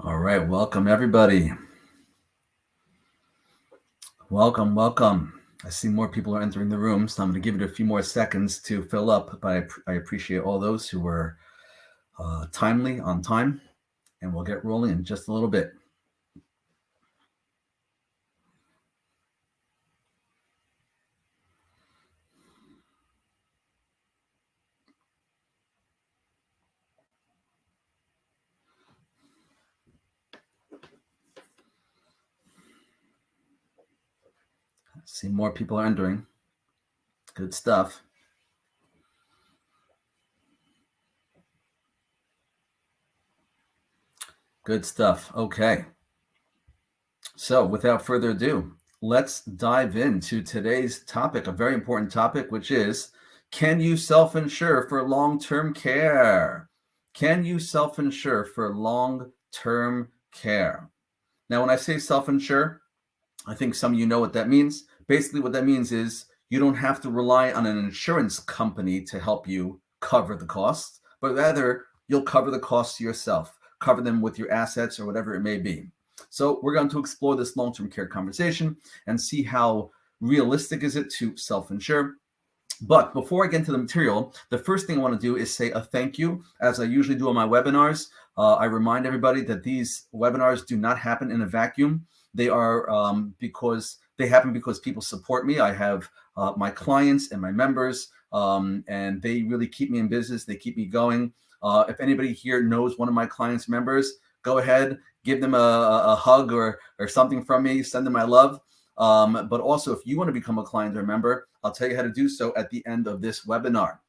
All right, welcome everybody. Welcome. I see more people are entering the room, so I'm going to give it a few more seconds to fill up, but I appreciate all those who were timely, on time, and we'll get rolling in just a little bit. I see more people are entering. Good stuff. Good stuff. Okay. So without further ado, let's dive into today's topic, a very important topic, which is, can you self-insure for long-term care? Can you self-insure for long-term care? Now, when I say self-insure, I think some of you know what that means. Basically, what that means is you don't have to rely on an insurance company to help you cover the costs, but rather you'll cover the costs yourself, cover them with your assets or whatever it may be. So we're going to explore this long-term care conversation and see how realistic is it to self-insure. But before I get into the material, the first thing I want to do is say a thank you, as I usually do on my webinars. I remind everybody that these webinars do not happen in a vacuum. They are because they happen because people support me. I have my clients and my members, and they really keep me in business. They keep me going. If anybody here knows one of my clients' members, go ahead, give them a hug or something from me. Send them my love. But also, if you want to become a client or member, I'll tell you how to do so at the end of this webinar.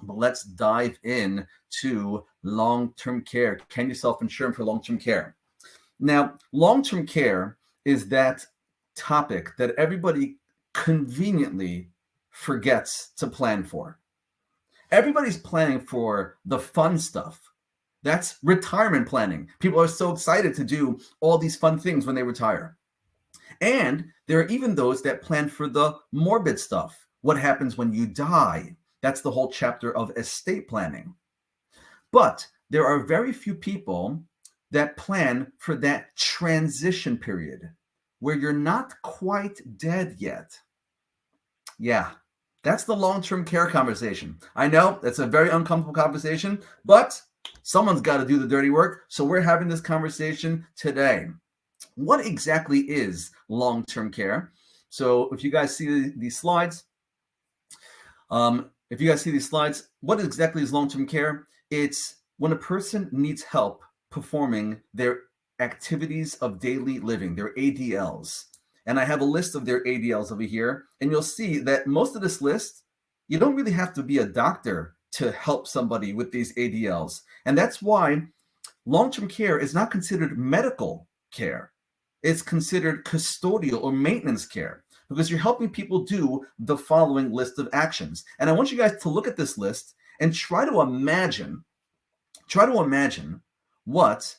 But let's dive in to long-term care. Can you self-insure for long-term care? Now, long-term care is that topic that everybody conveniently forgets to plan for. Everybody's planning for the fun stuff. That's retirement planning. People are so excited to do all these fun things when they retire. And there are even those that plan for the morbid stuff. What happens when you die? That's the whole chapter of estate planning. But there are very few people that plan for that transition period where you're not quite dead yet. Yeah, that's the long-term care conversation. I know that's a very uncomfortable conversation, but someone's got to do the dirty work. So we're having this conversation today. What exactly is long-term care? So if you guys see these slides, what exactly is long-term care? It's when a person needs help performing their activities of daily living, their ADLs. And I have a list of their ADLs over here, and you'll see that most of this list, you don't really have to be a doctor to help somebody with these ADLs. And that's why long-term care is not considered medical care. It's considered custodial or maintenance care because you're helping people do the following list of actions. And I want you guys to look at this list and try to imagine what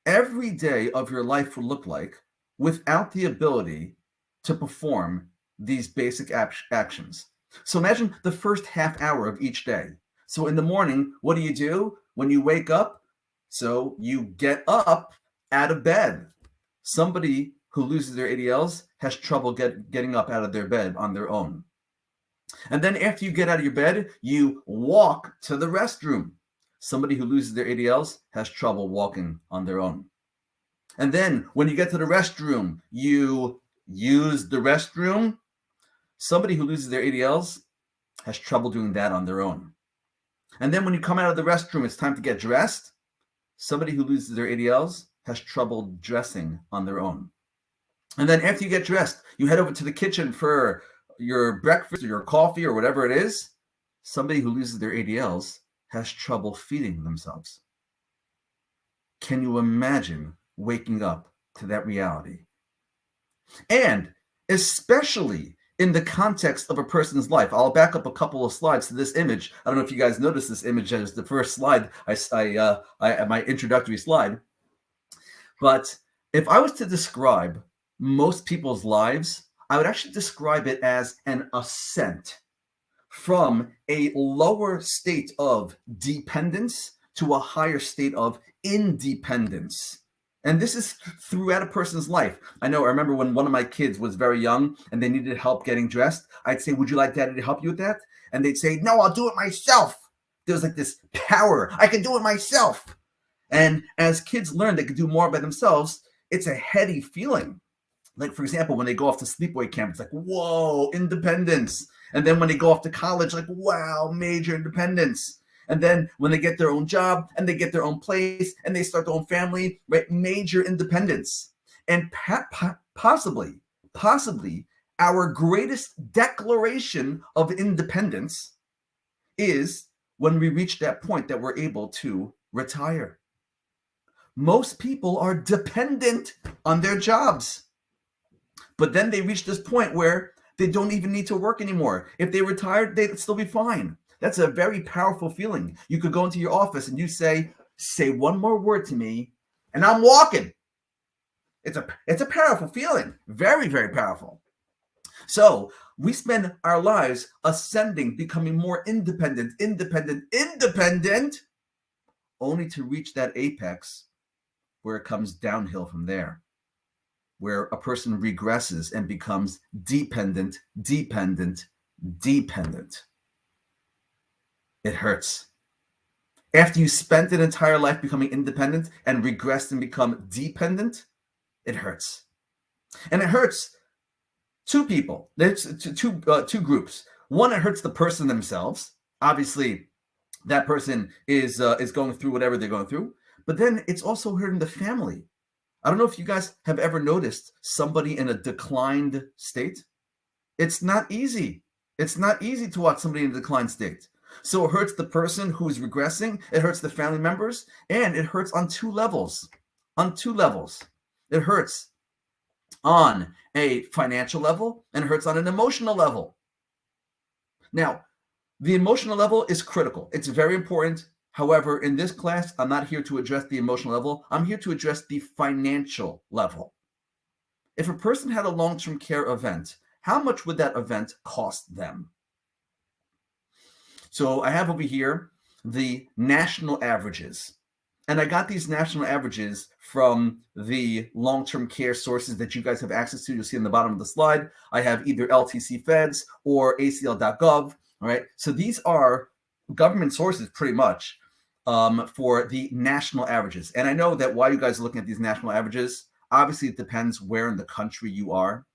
every day of your life would look like without the ability to perform these basic actions. So imagine the first half hour of each day. So in the morning, what do you do when you wake up? So you get up out of bed. Somebody who loses their ADLs has trouble getting up out of their bed on their own. And then after you get out of your bed, you walk to the restroom. Somebody who loses their ADLs has trouble walking on their own. And then when you get to the restroom, you use the restroom. Somebody who loses their ADLs has trouble doing that on their own. And then when you come out of the restroom, it's time to get dressed. Somebody who loses their ADLs has trouble dressing on their own. And then after you get dressed, you head over to the kitchen for your breakfast or your coffee or whatever it is. Somebody who loses their ADLs has trouble feeding themselves. Can you imagine waking up to that reality? And especially in the context of a person's life. I'll back up a couple of slides to this image. I don't know if you guys noticed this image as the first slide, my introductory slide. But if I was to describe most people's lives, I would actually describe it as an ascent from a lower state of dependence to a higher state of independence. And this is throughout a person's life. I remember when one of my kids was very young and they needed help getting dressed. I'd say, would you like daddy to help you with that? And they'd say, no, I'll do it myself. There was like this power. I can do it myself. And as kids learn they can do more by themselves, it's a heady feeling. Like, for example, when they go off to sleepaway camp, it's like, whoa, independence. And then when they go off to college, like, wow, major independence. And then when they get their own job and they get their own place and they start their own family, right, major independence. And possibly, our greatest declaration of independence is when we reach that point that we're able to retire. Most people are dependent on their jobs. But then they reach this point where they don't even need to work anymore. If they retired, they'd still be fine. That's a very powerful feeling. You could go into your office and you say one more word to me, and I'm walking. It's a powerful feeling. Very, very powerful. So we spend our lives ascending, becoming more independent, only to reach that apex where it comes downhill from there, where a person regresses and becomes dependent. It hurts. After you spent an entire life becoming independent and regressed and become dependent, it hurts. And it hurts two people. There's two groups. One, it hurts the person themselves. Obviously, that person is going through whatever they're going through. But then it's also hurting the family. I don't know if you guys have ever noticed somebody in a declined state. It's not easy. It's not easy to watch somebody in a declined state. So it hurts the person who's regressing, it hurts the family members, and it hurts on two levels. It hurts on a financial level, and it hurts on an emotional level. Now, the emotional level is critical. It's very important. However, in this class, I'm not here to address the emotional level. I'm here to address the financial level. If a person had a long-term care event, how much would that event cost them? So I have over here the national averages. And I got these national averages from the long-term care sources that you guys have access to. You'll see on the bottom of the slide. I have either LTC Feds or ACL.gov. All right. So these are government sources pretty much for the national averages. And I know that while you guys are looking at these national averages, obviously it depends where in the country you are.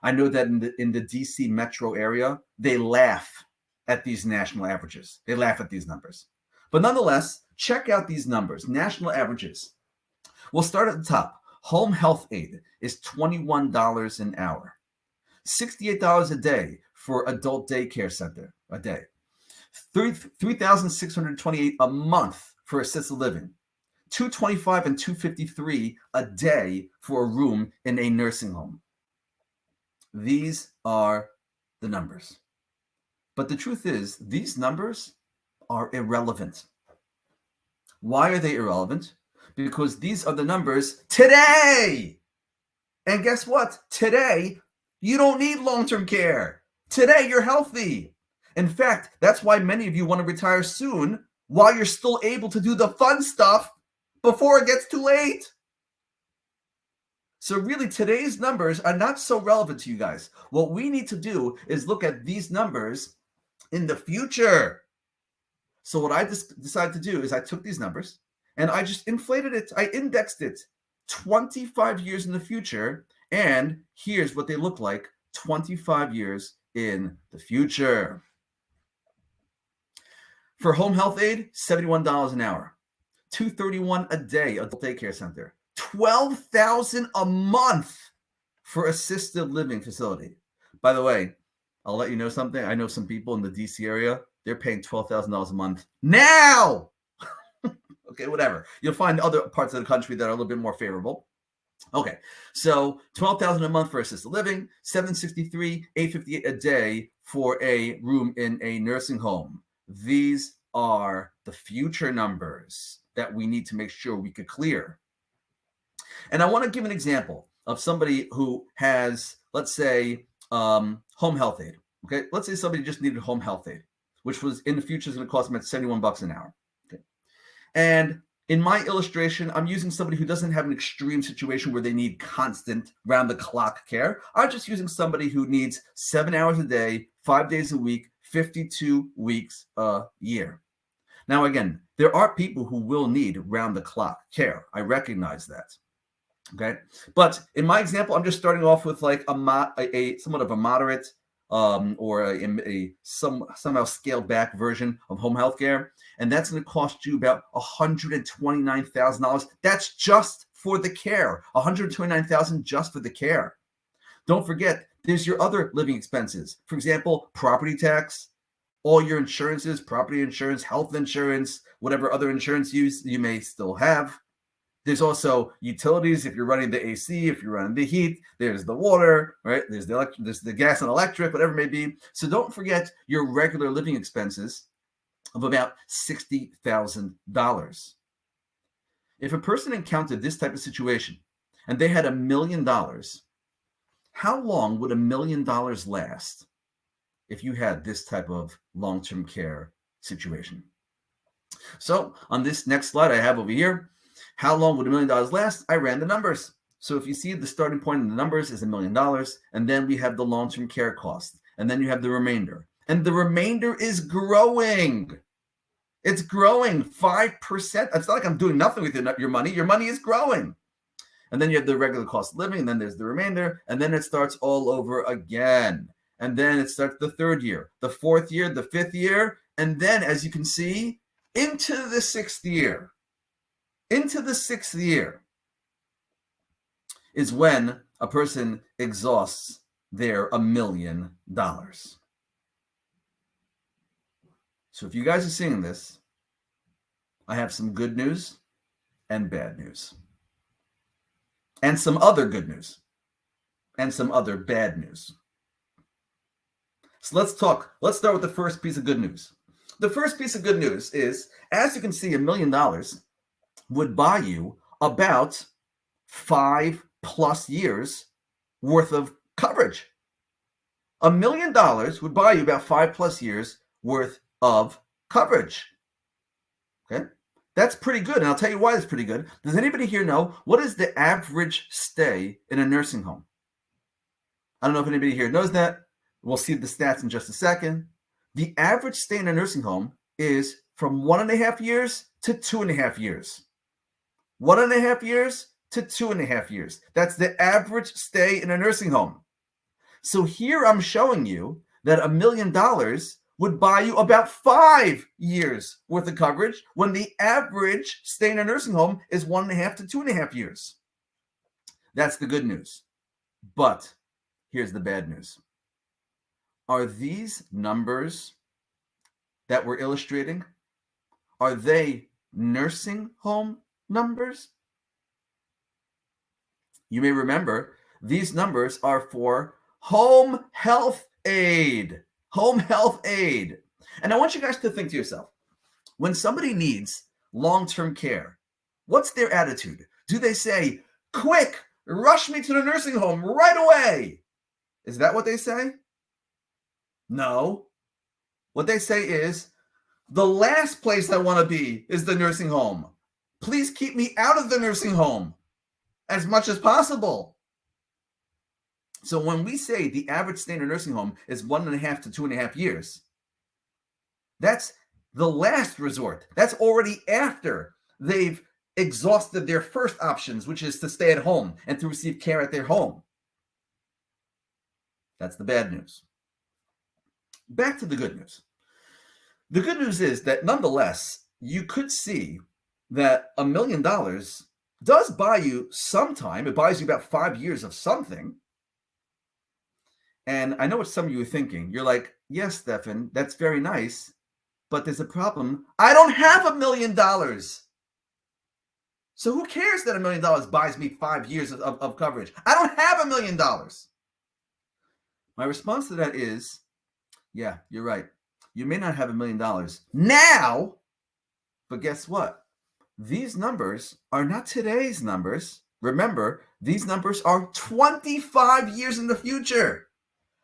I know that in the DC metro area, they laugh at these national averages. They laugh at these numbers. But nonetheless, check out these numbers, national averages. We'll start at the top. Home health aid is $21 an hour. $68 a day for adult daycare center a day. $3,628 a month for assisted living. $225 and $253 a day for a room in a nursing home. These are the numbers. But the truth is, these numbers are irrelevant. Why are they irrelevant? Because these are the numbers today. And guess what? Today, you don't need long-term care. Today, you're healthy. In fact, that's why many of you want to retire soon while you're still able to do the fun stuff before it gets too late. So really, today's numbers are not so relevant to you guys. What we need to do is look at these numbers in the future. So what I decided to do is I took these numbers and I just inflated it. I indexed it 25 years in the future. And here's what they look like 25 years in the future. For home health aid, $71 an hour. $231 a day, adult daycare center. $12,000 a month for assisted living facility. By the way, I'll let you know something. I know some people in the DC area, they're paying $12,000 a month now. Okay, whatever. You'll find other parts of the country that are a little bit more favorable. Okay, so $12,000 a month for assisted living, $763, $858 a day for a room in a nursing home. These are the future numbers that we need to make sure we could clear. And I want to give an example of somebody who has, let's say, home health aid. Okay, let's say somebody just needed home health aid, which was in the future is going to cost them at $71 an hour. Okay, and In my illustration, I'm using somebody who doesn't have an extreme situation where they need constant round-the-clock care. I'm just using somebody who needs 7 hours a day, 5 days a week, 52 weeks a year. Now, again, there are people who will need round-the-clock care. I recognize that. Okay, but in my example, I'm just starting off with like a somewhat of a moderate or a somehow scaled back version of home health care, and that's going to cost you about $129,000. That's just for the care. $129,000 just for the care. Don't forget, there's your other living expenses. For example, property tax, all your insurances, property insurance, health insurance, whatever other insurance you may still have. There's also utilities if you're running the AC, if you're running the heat, there's the water, right? There's the gas and electric, whatever it may be. So don't forget your regular living expenses of about $60,000. If a person encountered this type of situation and they had $1 million, how long would $1 million last if you had this type of long-term care situation? So on this next slide I have over here, how long would $1 million last? I ran the numbers. So if you see the starting point in the numbers is $1 million, and then we have the long-term care cost, and then you have the remainder. And the remainder is growing. It's growing 5%. It's not like I'm doing nothing with your money. Your money is growing. And then you have the regular cost of living, and then there's the remainder, and then it starts all over again. And then it starts the third year, the fourth year, the fifth year, and then, as you can see, into the sixth year. Into the sixth year is when a person exhausts their $1 million. So if you guys are seeing this, I have some good news and bad news. And some other good news. And some other bad news. So let's start with the first piece of good news. The first piece of good news is, as you can see, $1 million would buy you about 5+ years worth of coverage. $1 million would buy you about 5+ years worth of coverage. Okay, that's pretty good. And I'll tell you why it's pretty good. Does anybody here know what is the average stay in a nursing home? I don't know if anybody here knows that. We'll see the stats in just a second. The average stay in a nursing home is from 1.5 years to 2.5 years. 1.5 years to 2.5 years. That's the average stay in a nursing home. So here I'm showing you that $1 million would buy you about 5 years worth of coverage when the average stay in a nursing home is 1.5 to 2.5 years. That's the good news. But here's the bad news. Are these numbers that we're illustrating, are they nursing home numbers? You may remember these numbers are for home health aid. Home health aid. And I want you guys to think to yourself, when somebody needs long-term care, what's their attitude? Do they say, quick, rush me to the nursing home right away? Is that what they say? No. What they say is, the last place I want to be is the nursing home. Please keep me out of the nursing home as much as possible. So when we say the average stay in a nursing home is 1.5 to 2.5 years, that's the last resort. That's already after they've exhausted their first options, which is to stay at home and to receive care at their home. That's the bad news. Back to the good news. The good news is that nonetheless, you could see that $1 million does buy you some time. It buys you about 5 years of something. And I know what some of you are thinking. You're like, yes, Stefan, that's very nice, but there's a problem. I don't have $1 million. So who cares that $1 million buys me 5 years of coverage? I don't have $1 million. My response to that is, yeah, you're right. You may not have $1 million now, but guess what? These numbers are not today's numbers. Remember, these numbers are 25 years in the future.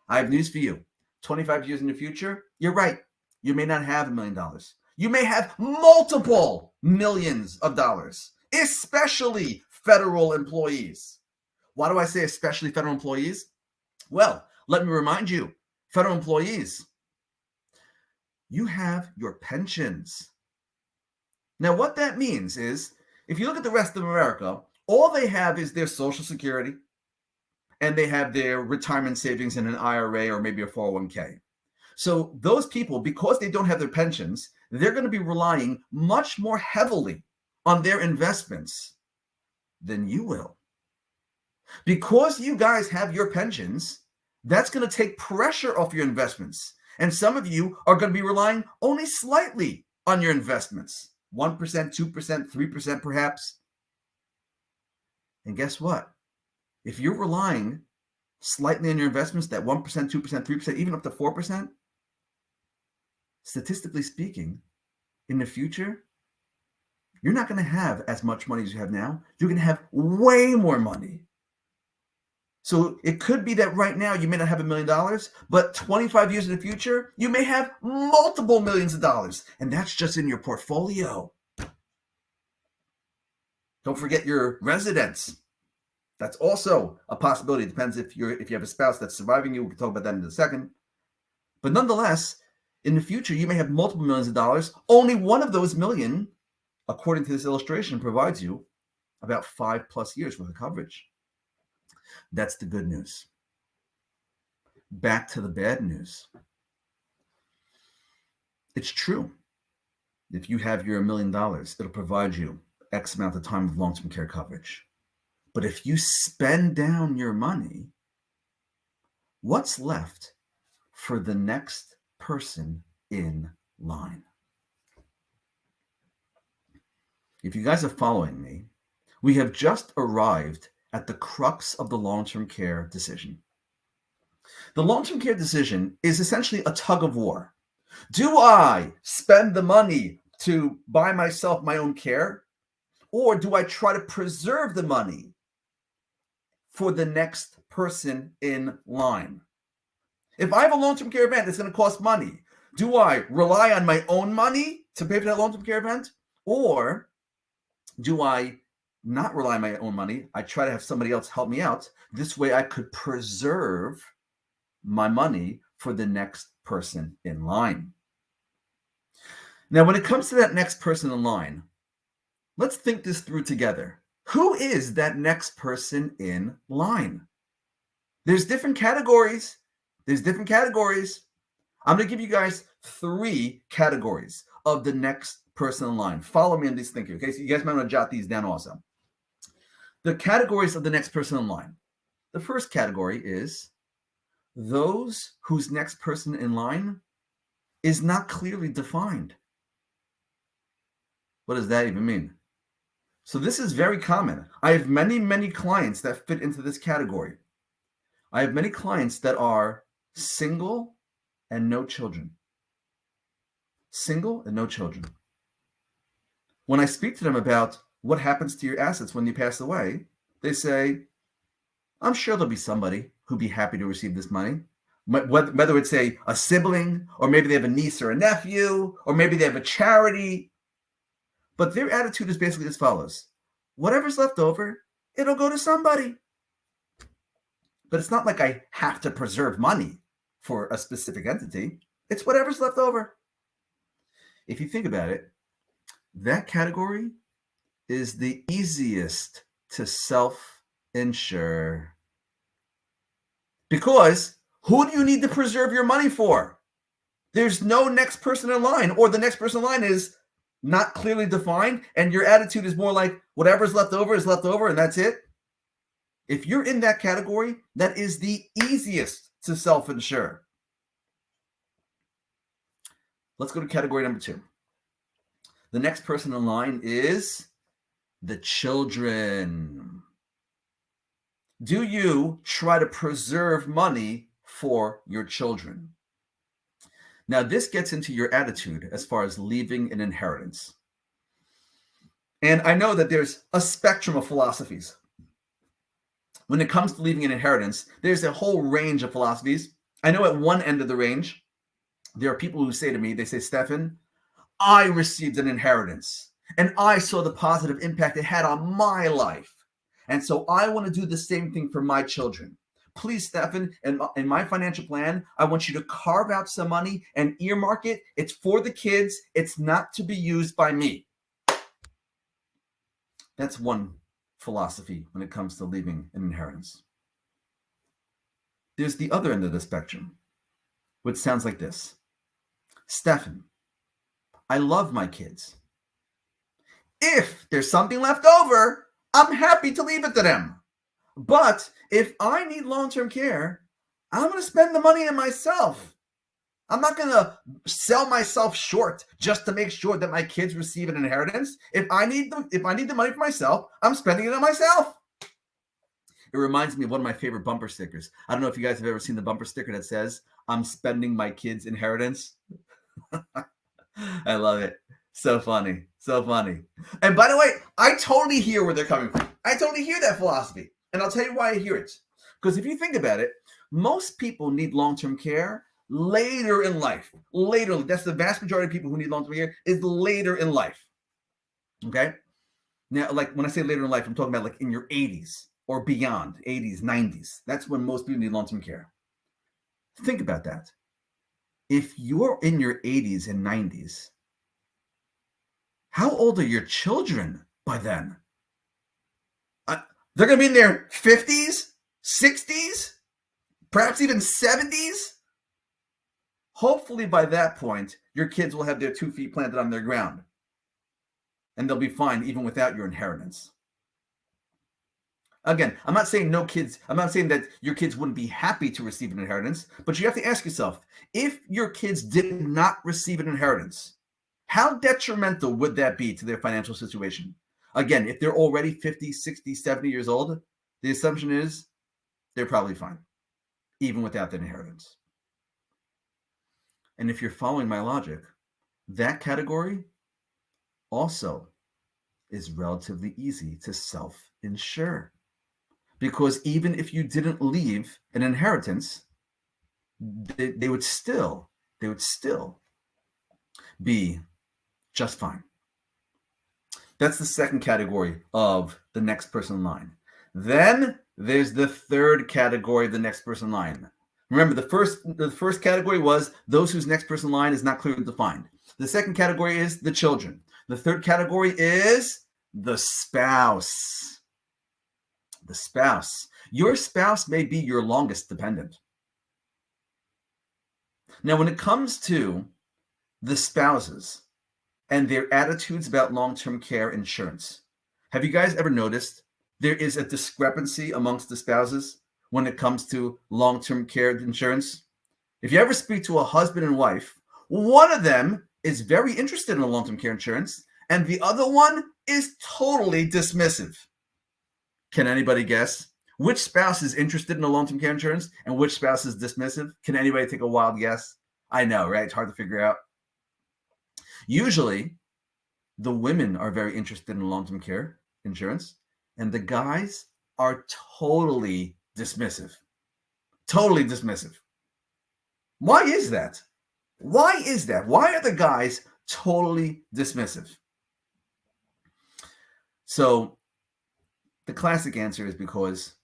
I have news for you. 25 years in the future, you're right. You may not have $1 million. You may have multiple millions of dollars, especially federal employees. Why do I say especially federal employees? Well, let me remind you, federal employees, you have your pensions. Now, what that means is, if you look at the rest of America, all they have is their Social Security, and they have their retirement savings in an IRA or maybe a 401k. So those people, because they don't have their pensions, they're going to be relying much more heavily on their investments than you will. Because you guys have your pensions, that's going to take pressure off your investments. And some of you are going to be relying only slightly on your investments. 1%, 2%, 3% perhaps. And guess what? If you're relying slightly on your investments, that 1%, 2%, 3%, even up to 4%, statistically speaking, in the future, you're not going to have as much money as you have now. You're going to have way more money. So it could be that right now you may not have $1 million, but 25 years in the future, you may have multiple millions of dollars. And that's just in your portfolio. Don't forget your residence. That's also a possibility. It depends if you have a spouse that's surviving you. We can talk about that in a second. But nonetheless, in the future, you may have multiple millions of dollars. Only one of those million, according to this illustration, provides you about 5+ years worth of coverage. That's the good news. Back to the bad news. It's true. If you have your $1 million, it'll provide you X amount of time of long-term care coverage. But if you spend down your money, what's left for the next person in line? If you guys are following me, we have just arrived at the crux of the long-term care decision. The long-term care decision is essentially a tug of war. Do I spend the money to buy myself my own care, or do I try to preserve the money for the next person in line? If I have a long-term care event that's going to cost money, do I rely on my own money to pay for that long-term care event, or do I not rely on my own money? I try to have somebody else help me out. This way I could preserve my money for the next person in line. Now, when it comes to that next person in line, let's think this through together. Who is that next person in line? There's different categories. I'm going to give you guys 3 categories of the next person in line. Follow me in this thinking, okay? So you guys might want to jot these down also. The categories of the next person in line. The first category is those whose next person in line is not clearly defined. What does that even mean? So this is very common. I have many clients that fit into this category. I have many clients that are single and no children. Single and no children. When I speak to them about what happens to your assets when you pass away, they say, I'm sure there'll be somebody who'd be happy to receive this money. Whether it's a sibling, or maybe they have a niece or a nephew, or maybe they have a charity. But their attitude is basically as follows. Whatever's left over, it'll go to somebody. But it's not like I have to preserve money for a specific entity. It's whatever's left over. If you think about it, that category is the easiest to self-insure. Because who do you need to preserve your money for? There's no next person in line, or the next person in line is not clearly defined, and your attitude is more like whatever's left over is left over, and that's it. If you're in that category, that is the easiest to self-insure. Let's go to category number 2. The next person in line is the children. Do you try to preserve money for your children? Now, this gets into your attitude as far as leaving an inheritance. And I know that there's a spectrum of philosophies. When it comes to leaving an inheritance, there's a whole range of philosophies. I know at one end of the range, there are people who say to me, they say, Stefan, I received an inheritance and I saw the positive impact it had on my life. And so I want to do the same thing for my children. Please, Stefan, in my financial plan, I want you to carve out some money and earmark it. It's for the kids. It's not to be used by me. That's one philosophy when it comes to leaving an inheritance. There's the other end of the spectrum, which sounds like this. Stefan, I love my kids. If there's something left over, I'm happy to leave it to them. But if I need long-term care, I'm going to spend the money on myself. I'm not going to sell myself short just to make sure that my kids receive an inheritance. If I need the money for myself, I'm spending it on myself. It reminds me of one of my favorite bumper stickers. I don't know if you guys have ever seen the bumper sticker that says, "I'm spending my kids' inheritance." I love it. So funny. So funny. And by the way, I totally hear where they're coming from. I totally hear that philosophy. And I'll tell you why I hear it. Because if you think about it, most people need long-term care later in life. Later, that's the vast majority of people who need long-term care is later in life. Okay? Now, like when I say later in life, I'm talking about like in your 80s or beyond, 80s, 90s. That's when most people need long-term care. Think about that. If you're in your 80s and 90s, how old are your children by then? They're going to be in their 50s, 60s, perhaps even 70s. Hopefully by that point, your kids will have their 2 feet planted on their ground. And they'll be fine even without your inheritance. Again, I'm not saying no kids. I'm not saying that your kids wouldn't be happy to receive an inheritance. But you have to ask yourself, if your kids did not receive an inheritance, how detrimental would that be to their financial situation? Again, if they're already 50, 60, 70 years old, the assumption is they're probably fine, even without that inheritance. And if you're following my logic, that category also is relatively easy to self-insure. Because even if you didn't leave an inheritance, they would still be just fine. That's the second category of the next person in line. Then there's the third category of the next person in line. Remember, the first category was those whose next person in line is not clearly defined. The second category is the children. The third category is the spouse. The spouse. Your spouse may be your longest dependent. Now, when it comes to the spouses and their attitudes about long-term care insurance, have you guys ever noticed there is a discrepancy amongst the spouses when it comes to long-term care insurance? If you ever speak to a husband and wife, one of them is very interested in a long-term care insurance and the other one is totally dismissive. Can anybody guess which spouse is interested in a long-term care insurance and which spouse is dismissive? Can anybody take a wild guess? I know, right? It's hard to figure out. Usually, the women are very interested in long-term care insurance, and the guys are totally dismissive. Totally dismissive. Why is that? Why is that? Why are the guys totally dismissive? So, the classic answer is because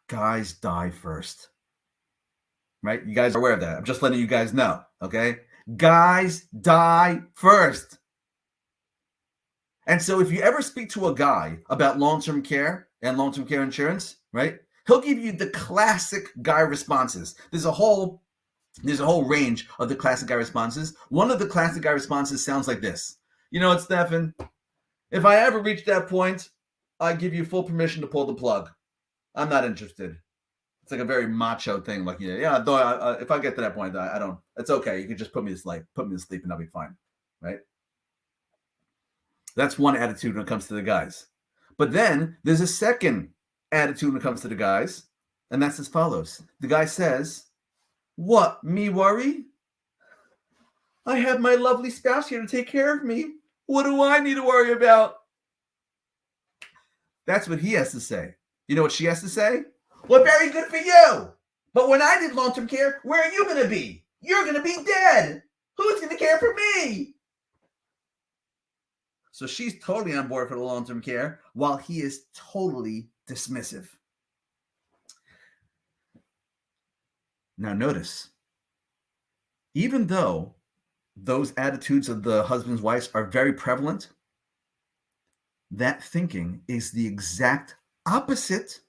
guys die first. Right? You guys are aware of that. I'm just letting you guys know, okay? Guys die first. And so if you ever speak to a guy about long-term care and long-term care insurance, right? He'll give you the classic guy responses. There's a whole range of the classic guy responses. One of the classic guy responses sounds like this. You know what, Stefan? If I ever reach that point, I give you full permission to pull the plug. I'm not interested. It's like a very macho thing. Like, if I get to that point, I don't. It's okay. You can just put me to sleep, and I'll be fine, right? That's one attitude when it comes to the guys. But then there's a second attitude when it comes to the guys, and that's as follows. The guy says, "What, me worry? I have my lovely spouse here to take care of me. What do I need to worry about?" That's what he has to say. You know what she has to say? "Well, very good for you. But when I did long-term care, where are you going to be? You're going to be dead. Who's going to care for me?" So she's totally on board for the long-term care while he is totally dismissive. Now notice, even though those attitudes of the husbands, wives are very prevalent, that thinking is the exact opposite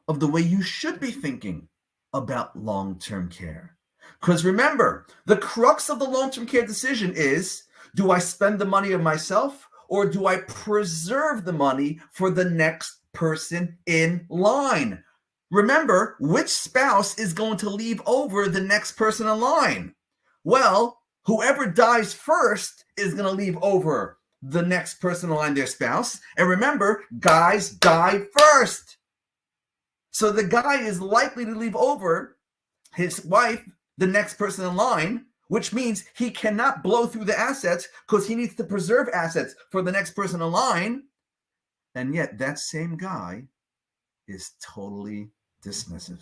of the way you should be thinking about long-term care. Because remember, the crux of the long-term care decision is, do I spend the money of myself or do I preserve the money for the next person in line? Remember, which spouse is going to leave over the next person in line? Well, whoever dies first is going to leave over the next person in line, their spouse. And remember, guys die first. So the guy is likely to leave over his wife, the next person in line, which means he cannot blow through the assets because he needs to preserve assets for the next person in line. And yet that same guy is totally dismissive.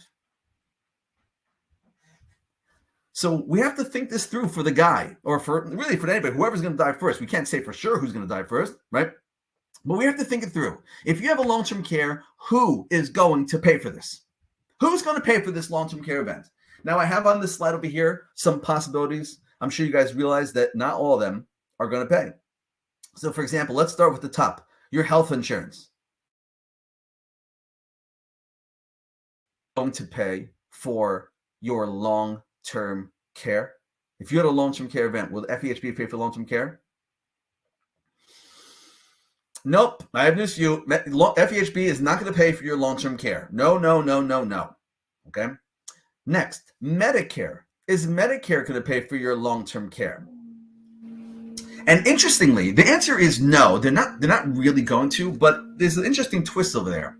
So we have to think this through for the guy, or for anybody, whoever's going to die first. We can't say for sure who's going to die first, right? But we have to think it through. If you have a long-term care, who is going to pay for this? Who's going to pay for this long-term care event? Now, I have on this slide over here some possibilities. I'm sure you guys realize that not all of them are going to pay. So, for example, let's start with the top, your health insurance. Going to pay for your long-term care. If you had a long-term care event, will FEHB pay for long-term care? Nope. I have news for you. FEHB is not going to pay for your long-term care. No, no, no, no, no. Okay. Next, Medicare. Is Medicare going to pay for your long-term care? And interestingly, the answer is no. They're not really going to, but there's an interesting twist over there.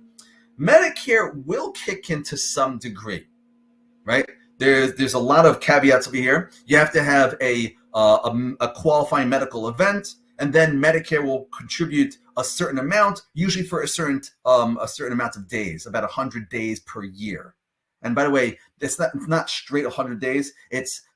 Medicare will kick in to some degree, right? There's a lot of caveats over here. You have to have a qualifying medical event, and then Medicare will contribute a certain amount, usually for a certain amount of days, about 100 days per year. And by the way, it's not straight 100 days.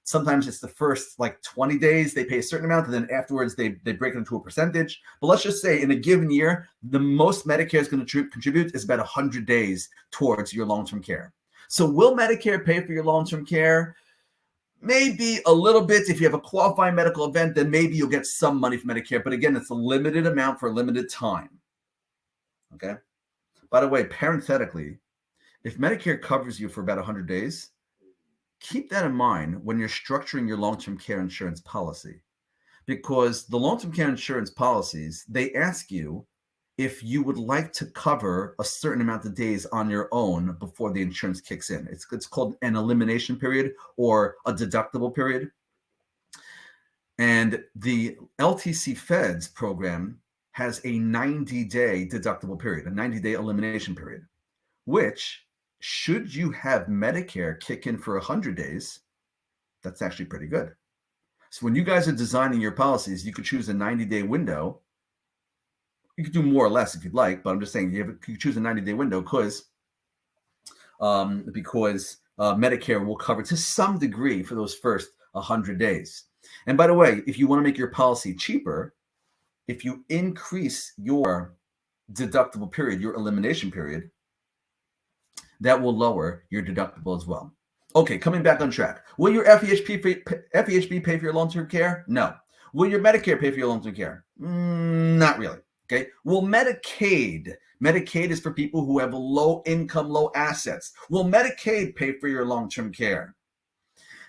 Sometimes it's the first like 20 days they pay a certain amount, and then afterwards they break it into a percentage. But let's just say in a given year, the most Medicare is going to contribute is about 100 days towards your long-term care. So will Medicare pay for your long-term care? Maybe a little bit. If you have a qualifying medical event, then maybe you'll get some money from Medicare. But again, it's a limited amount for a limited time. Okay. By the way, parenthetically, if Medicare covers you for about 100 days, keep that in mind when you're structuring your long-term care insurance policy. Because the long-term care insurance policies, they ask you if you would like to cover a certain amount of days on your own before the insurance kicks in. It's called an elimination period or a deductible period. And the LTC Feds program has a 90-day deductible period, a 90-day elimination period, which, should you have Medicare kick in for 100 days, that's actually pretty good. So when you guys are designing your policies, you could choose a 90-day window. You could do more or less if you'd like, but I'm just saying you choose a 90-day window because Medicare will cover to some degree for those first 100 days. And by the way, if you want to make your policy cheaper, if you increase your deductible period, your elimination period, that will lower your deductible as well. Okay, coming back on track. Will your FEHB pay for your long-term care? No. Will your Medicare pay for your long-term care? Not really. Okay. Will Medicaid is for people who have low income, low assets. Will Medicaid pay for your long-term care?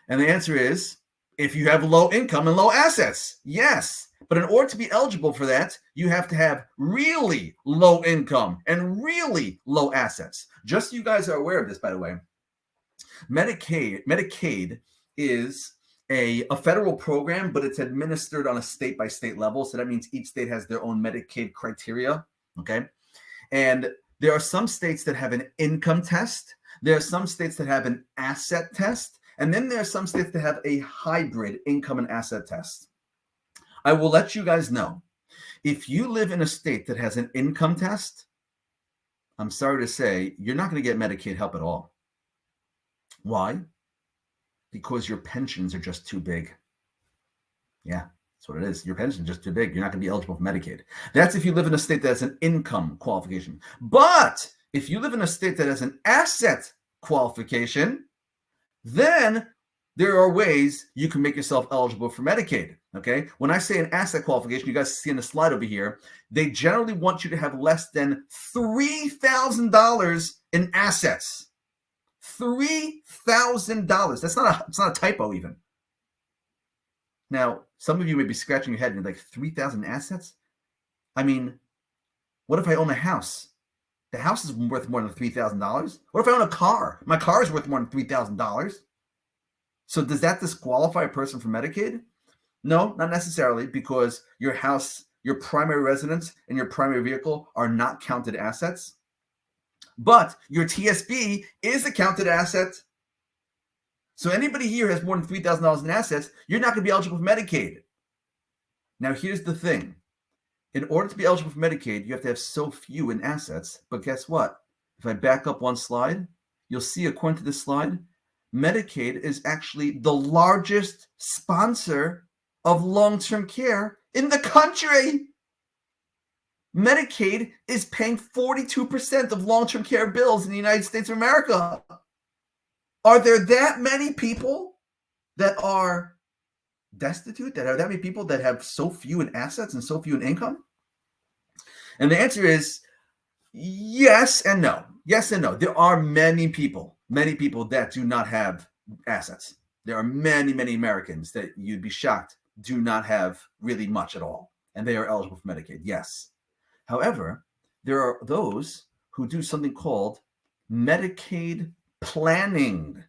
And the answer is, if you have low income and low assets, yes. But in order to be eligible for that, you have to have really low income and really low assets. Just so you guys are aware of this, by the way, Medicaid is a federal program, but it's administered on a state-by-state level. So that means each state has their own Medicaid criteria, okay? And there are some states that have an income test. There are some states that have an asset test. And then there are some states that have a hybrid income and asset test. I will let you guys know, if you live in a state that has an income test, I'm sorry to say, you're not going to get Medicaid help at all. Why? Because your pensions are just too big. Yeah. That's what it is. Your pension is just too big. You're not going to be eligible for Medicaid. That's if you live in a state that has an income qualification. But if you live in a state that has an asset qualification, then there are ways you can make yourself eligible for Medicaid. Okay. When I say an asset qualification, you guys see in the slide over here, they generally want you to have less than $3,000 in assets. $3,000. It's not a typo even. Now, some of you may be scratching your head and you're like, 3,000 assets? I mean, what if I own a house? The house is worth more than $3,000. What if I own a car? My car is worth more than $3,000. So does that disqualify a person from Medicaid? No, not necessarily, because your house, your primary residence, and your primary vehicle are not counted assets. But your TSB is a counted asset. So anybody here has more than $3,000 in assets, you're not going to be eligible for Medicaid. Now, here's the thing. In order to be eligible for Medicaid, you have to have so few in assets. But guess what? If I back up one slide, you'll see, according to this slide, Medicaid is actually the largest sponsor of long-term care in the country. Medicaid is paying 42% of long-term care bills in the United States of America. Are there that many people that are destitute? That are that many people that have so few in assets and so few in income? And the answer is yes and no. Yes and no. There are many people that do not have assets. There are many, many Americans that you'd be shocked do not have really much at all, and they are eligible for Medicaid. Yes. However, there are those who do something called Medicaid planning.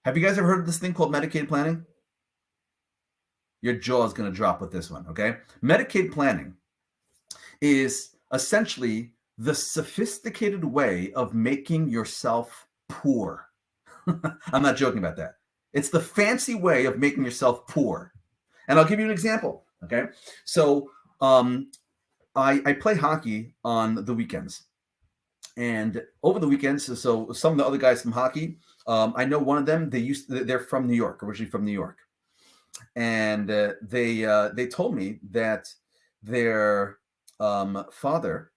Have you guys ever heard of this thing called Medicaid planning? Your jaw is going to drop with this one, okay? Medicaid planning is essentially the sophisticated way of making yourself poor. I'm not joking about that. It's the fancy way of making yourself poor. And I'll give you an example, okay? So I play hockey on the weekends. And over the weekends, so some of the other guys from hockey, I know one of them, they're from New York, originally from New York. And they told me that their father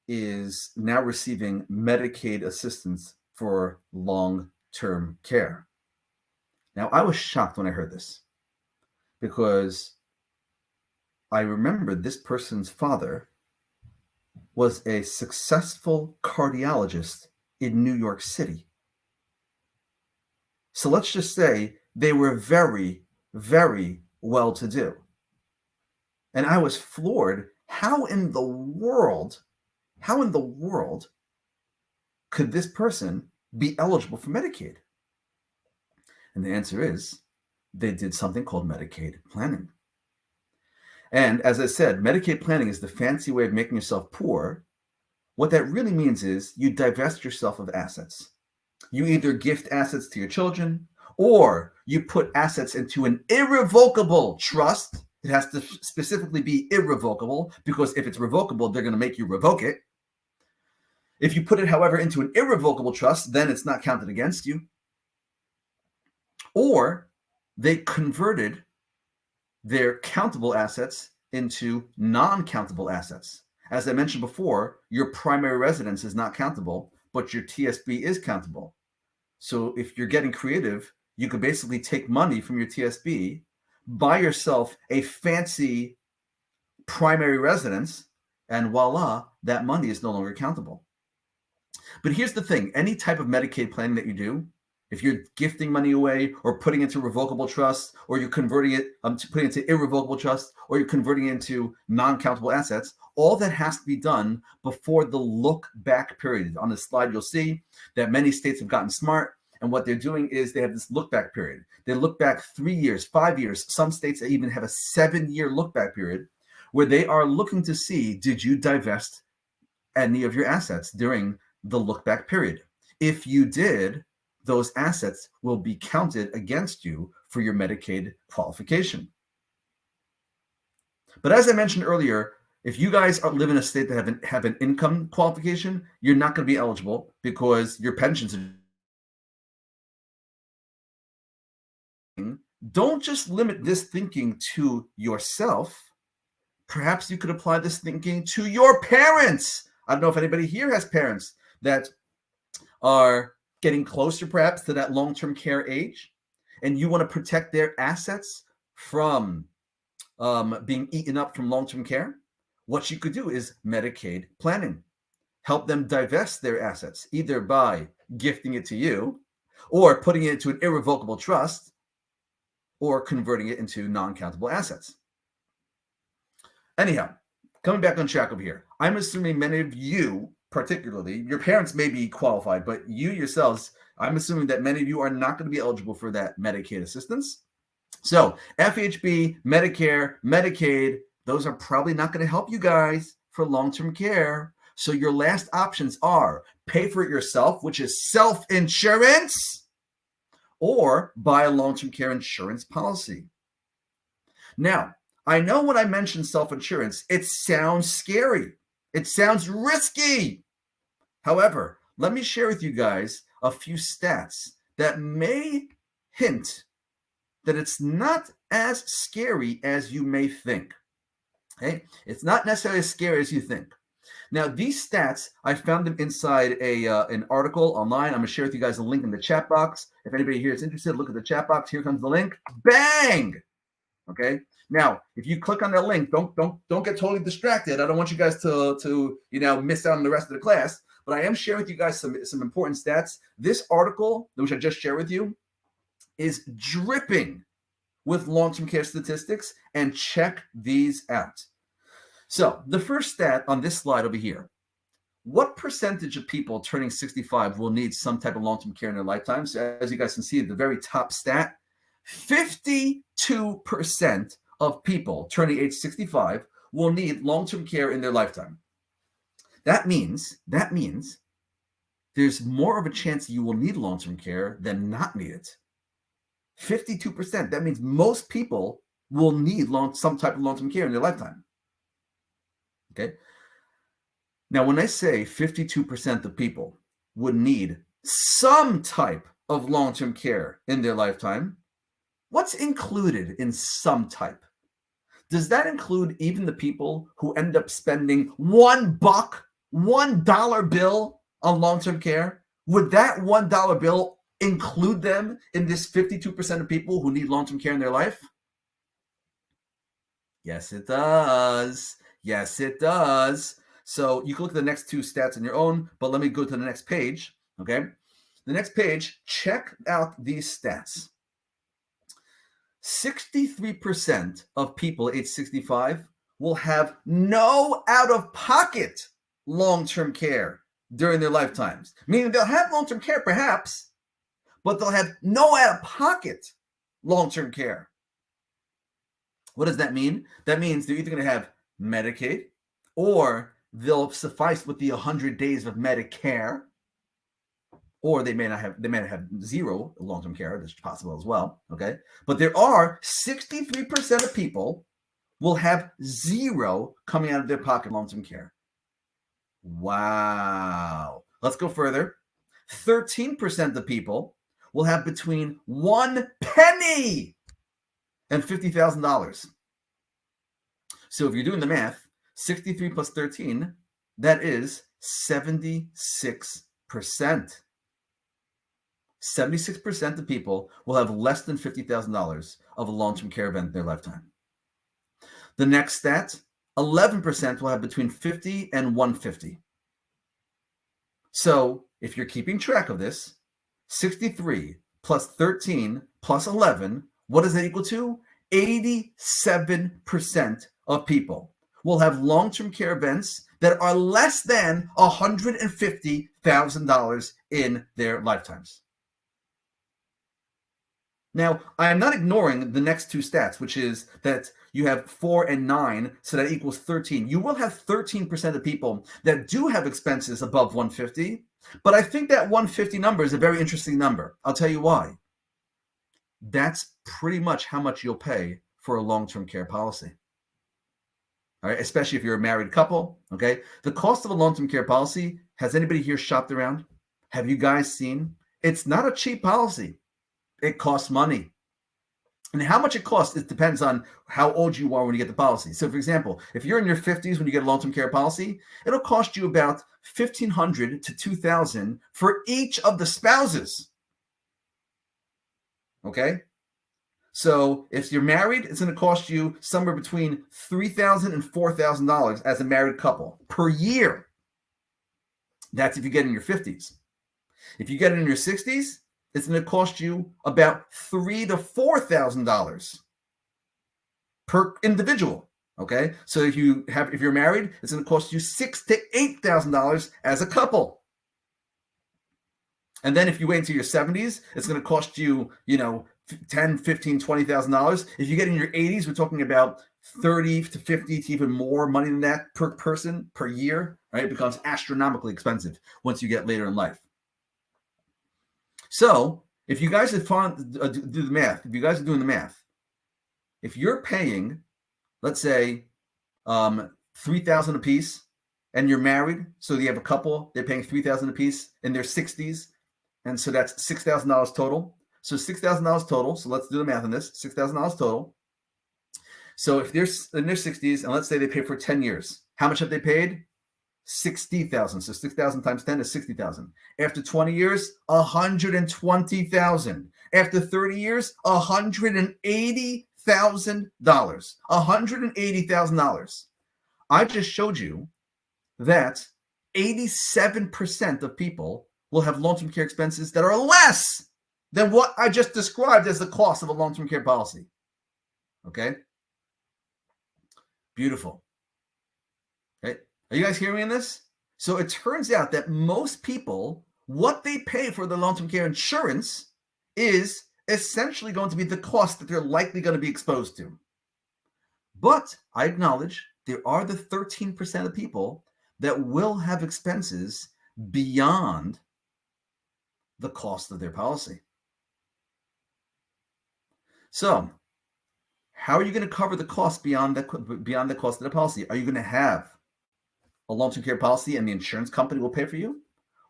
is now receiving Medicaid assistance for long-term care. Now, I was shocked when I heard this, because I remember this person's father was a successful cardiologist in New York City. So let's just say they were very, very well-to-do. And I was floored. How in the world could this person be eligible for Medicaid? And the answer is they did something called Medicaid planning. And as I said, Medicaid planning is the fancy way of making yourself poor. What that really means is you divest yourself of assets. You either gift assets to your children, or you put assets into an irrevocable trust. It has to specifically be irrevocable, because if it's revocable, they're going to make you revoke it. If you put it, however, into an irrevocable trust, then it's not counted against you. Or they converted their countable assets into non-countable assets. As I mentioned before, your primary residence is not countable, but your TSB is countable. So if you're getting creative, you could basically take money from your TSB, buy yourself a fancy primary residence, and voila, that money is no longer countable. But here's the thing. Any type of Medicaid planning that you do, if you're gifting money away or putting it into revocable trust, or you're converting it to putting it into irrevocable trust, or you're converting it into non-countable assets, all that has to be done before the look-back period. On this slide, you'll see that many states have gotten smart, and what they're doing is they have this look-back period. They look back 3 years, 5 years. Some states even have a 7-year look-back period where they are looking to see, did you divest any of your assets during the look-back period? If you did, those assets will be counted against you for your Medicaid qualification. But as I mentioned earlier, if you guys live in a state that have an income qualification, you're not going to be eligible because your pensions are Don't just limit this thinking to yourself. Perhaps you could apply this thinking to your parents. I don't know if anybody here has parents that are getting closer perhaps to that long-term care age, and you want to protect their assets from being eaten up from long-term care. What you could do is Medicaid planning. Help them divest their assets, either by gifting it to you or putting it into an irrevocable trust or converting it into non-countable assets. Anyhow, coming back on track over here, I'm assuming many of you, particularly, your parents may be qualified, but you yourselves, I'm assuming that many of you are not going to be eligible for that Medicaid assistance. So FHB, Medicare, Medicaid, those are probably not going to help you guys for long-term care. So your last options are pay for it yourself, which is self-insurance, or buy a long-term care insurance policy. Now, I know when I mention self-insurance, it sounds scary. It sounds risky. However, let me share with you guys a few stats that may hint that it's not as scary as you may think. Okay? It's not necessarily as scary as you think. Now, these stats, I found them inside an article online. I'm going to share with you guys a link in the chat box. If anybody here is interested, look at the chat box. Here comes the link. Bang! Okay. Now, if you click on that link, don't get totally distracted. I don't want you guys to miss out on the rest of the class. But I am sharing with you guys some important stats. This article, which I just shared with you, is dripping with long-term care statistics, and check these out. So the first stat on this slide over here, what percentage of people turning 65 will need some type of long-term care in their lifetime? So as you guys can see at the very top stat, 52% of people turning age 65 will need long-term care in their lifetime. That means there's more of a chance you will need long-term care than not need it. 52%. That means most people will need some type of long-term care in their lifetime. Okay. Now, when I say 52% of people would need some type of long-term care in their lifetime, what's included in some type? Does that include even the people who end up spending $1 bill on long-term care? Would that $1 bill include them in this 52% of people who need long-term care in their life? Yes, it does. Yes, it does. So you can look at the next two stats on your own, but let me go to the next page, okay? The next page, check out these stats. 63% of people age 65 will have no out-of-pocket long-term care during their lifetimes. Meaning they'll have long-term care perhaps, but they'll have no out-of-pocket long-term care. What does that mean? That means they're either going to have Medicaid, or they'll suffice with the 100 days of Medicare, or they may have zero long-term care. That's possible as well. Okay. But there are 63% of people will have zero coming out of their pocket long-term care. Wow. Let's go further. 13% of people will have between 1 penny and $50,000. So if you're doing the math, 63 plus 13, that is 76%. 76% of people will have less than $50,000 of a long-term care event in their lifetime. The next stat, 11% will have between 50 and 150. So if you're keeping track of this, 63 plus 13 plus 11, what does that equal to? 87% of people will have long-term care events that are less than $150,000 in their lifetimes. Now, I am not ignoring the next two stats, which is that you have 4 and 9, so that equals 13. You will have 13% of people that do have expenses above 150, but I think that 150 number is a very interesting number. I'll tell you why. That's pretty much how much you'll pay for a long-term care policy. All right, especially if you're a married couple, okay? The cost of a long-term care policy, has anybody here shopped around? Have you guys seen? It's not a cheap policy. It costs money. And how much it costs, it depends on how old you are when you get the policy. So, for example, if you're in your 50s when you get a long-term care policy, it'll cost you about $1,500 to $2,000 for each of the spouses. Okay? So if you're married, it's going to cost you somewhere between $3,000 and $4,000 as a married couple per year. That's if you get in your 50s. If you get in your 60s, it's going to cost you about $3,000 to $4,000 per individual. Okay, so if you're married, it's going to cost you $6,000 to $8,000 as a couple. And then if you wait until your 70s, it's going to cost you, $10,000, $15,000, $20,000. If you get in your 80s, we're talking about 30 to 50 to even more money than that per person per year. Right, it becomes astronomically expensive once you get later in life. So if you guys have do the math, if you guys are doing the math, if you're paying, let's say, $3,000 a piece, and you're married, so you have a couple, they're paying $3,000 a piece in their 60s, and so that's $6,000 total. So $6,000 total. So let's do the math on this. $6,000 total. So if they're in their 60s, and let's say they pay for 10 years, how much have they paid? $60,000. So 6,000 times 10 is 60,000. After 20 years, $120,000. After 30 years, $180,000. $180,000. I just showed you that 87% of people will have long-term care expenses that are less than what I just described as the cost of a long-term care policy. Okay? Beautiful. Okay? Are you guys hearing me in this? So it turns out that most people, what they pay for their long-term care insurance is essentially going to be the cost that they're likely going to be exposed to. But I acknowledge there are the 13% of people that will have expenses beyond the cost of their policy. So how are you going to cover the cost beyond the cost of the policy? Are you going to have a long-term care policy and the insurance company will pay for you?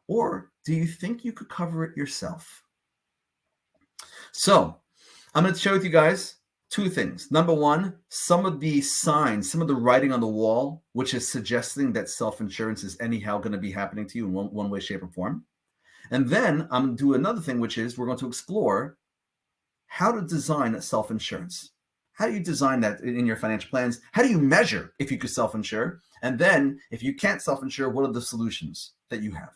Or do you think you could cover it yourself? So I'm going to share with you guys two things. Number one, some of the signs, some of the writing on the wall, which is suggesting that self-insurance is anyhow going to be happening to you in one way, shape, or form. And then I'm going to do another thing, which is we're going to explore how to design self-insurance. How do you design that in your financial plans? How do you measure if you could self-insure? And then if you can't self-insure, what are the solutions that you have?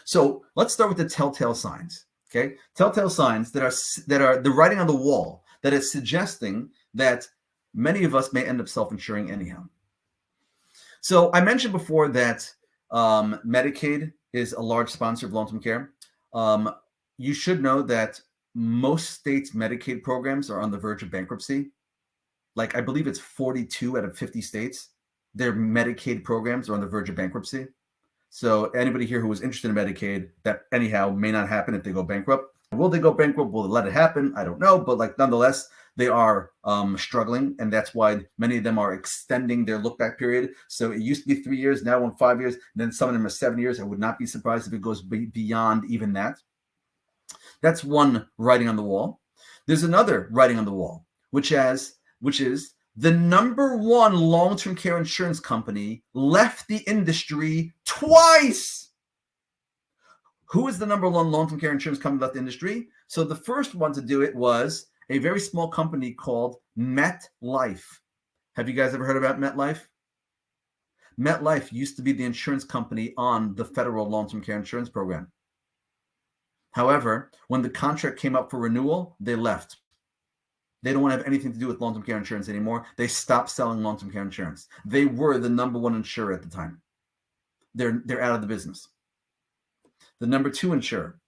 So let's start with the telltale signs. Okay, telltale signs that are the writing on the wall that is suggesting that many of us may end up self-insuring anyhow. So I mentioned before that Medicaid is a large sponsor of long-term care. You should know that most states' Medicaid programs are on the verge of bankruptcy. Like I believe it's 42 out of 50 states. Their Medicaid programs are on the verge of bankruptcy. So anybody here who is interested in Medicaid, that anyhow may not happen if they go bankrupt. Will they go bankrupt? Will they let it happen? I don't know. But nonetheless, they are struggling. And that's why many of them are extending their look back period. So it used to be 3 years, now in 5 years. Then some of them are 7 years. I would not be surprised if it goes beyond even that. That's one writing on the wall. There's another writing on the wall, which is the number one long-term care insurance company left the industry twice. Who is the number one long-term care insurance company left the industry? So the first one to do it was a very small company called MetLife. Have you guys ever heard about MetLife? MetLife used to be the insurance company on the federal long-term care insurance program. However, when the contract came up for renewal, they left. They don't want to have anything to do with long-term care insurance anymore. They stopped selling long-term care insurance. They were the number one insurer at the time. They're out of the business. The number two insurer,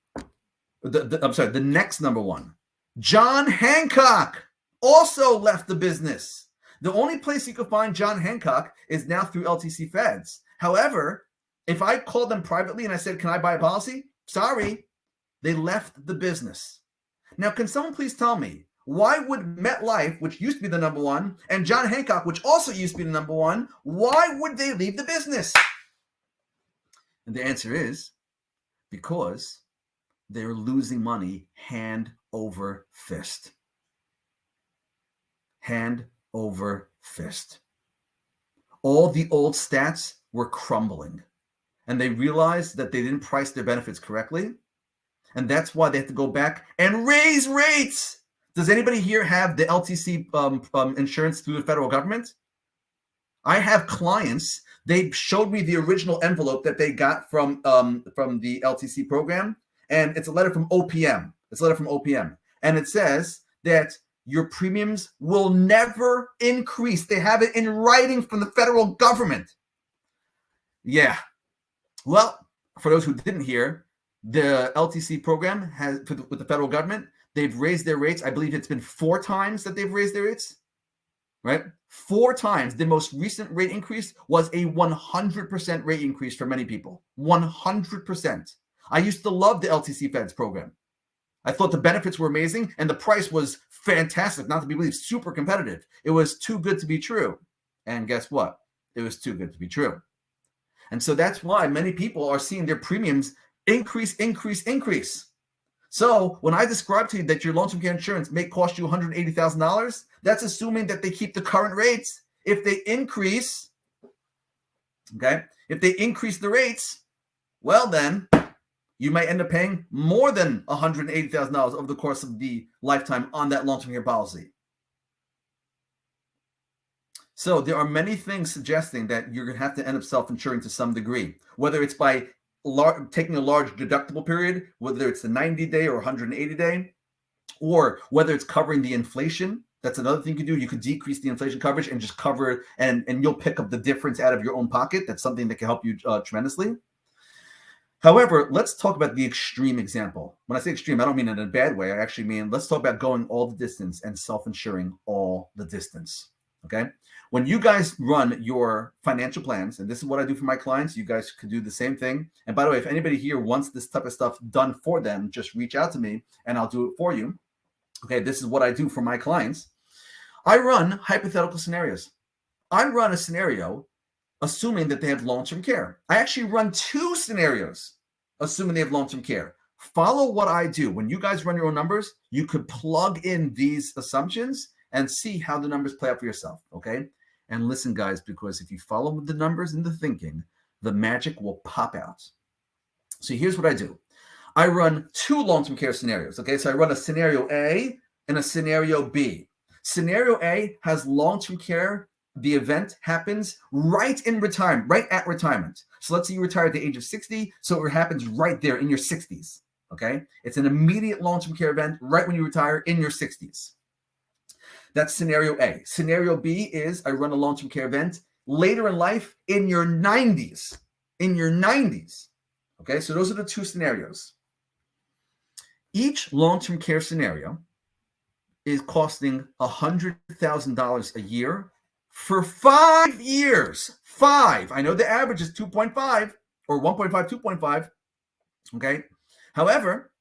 the next number one, John Hancock, also left the business. The only place you can find John Hancock is now through LTC Feds. However, if I called them privately and I said, can I buy a policy? Sorry, they left the business. Now, can someone please tell me, why would MetLife, which used to be the number one, and John Hancock, which also used to be the number one, why would they leave the business? And the answer is because they're losing money hand over fist. hand over fist. All the old stats were crumbling, and they realized that they didn't price their benefits correctly, and that's why they had to go back and raise rates. Does anybody here have the LTC insurance through the federal government? I have clients. They showed me the original envelope that they got from the LTC program, and it's a letter from OPM. It's a letter from OPM, and it says that your premiums will never increase. They have it in writing from the federal government. Yeah. Well, for those who didn't hear, the LTC program has, with the federal government, they've raised their rates. I believe it's been 4 times that they've raised their rates, right? 4 times. The most recent rate increase was a 100% rate increase for many people. 100%. I used to love the LTC Feds program. I thought the benefits were amazing and the price was fantastic, not to be believed, super competitive. It was too good to be true. And guess what? It was too good to be true. And so that's why many people are seeing their premiums increase. So when I describe to you that your long-term care insurance may cost you $180,000, that's assuming that they keep the current rates. If they increase, okay, if they increase the rates, well then, you might end up paying more than $180,000 over the course of the lifetime on that long-term care policy. So there are many things suggesting that you're going to have to end up self-insuring to some degree, whether it's by taking a large deductible period, whether it's the 90-day or 180-day, or whether it's covering the inflation. That's another thing you can do. You could decrease the inflation coverage and just cover it, and you'll pick up the difference out of your own pocket. That's something that can help you tremendously. However, let's talk about the extreme example. When I say extreme, I don't mean it in a bad way. I actually mean let's talk about going all the distance and self-insuring all the distance, okay? When you guys run your financial plans, and this is what I do for my clients, you guys could do the same thing. And by the way, if anybody here wants this type of stuff done for them, just reach out to me and I'll do it for you. Okay, this is what I do for my clients. I run hypothetical scenarios. I run a scenario assuming that they have long-term care. I actually run 2 scenarios assuming they have long-term care. Follow what I do. When you guys run your own numbers, you could plug in these assumptions and see how the numbers play out for yourself, okay? And listen, guys, because if you follow the numbers and the thinking, the magic will pop out. So here's what I do. I run 2 long-term care scenarios, okay? So I run a scenario A and a scenario B. Scenario A has long-term care. The event happens right in retirement, right at retirement. So let's say you retire at the age of 60. So it happens right there in your 60s. Okay. It's an immediate long-term care event right when you retire in your 60s. That's scenario A. Scenario B is I run a long-term care event later in life in your 90s. In your 90s. Okay. So those are the 2 scenarios. Each long-term care scenario is costing $100,000 a year for 5 years. 5. I know the average is 2.5 or 1.5, 2.5. Okay. However,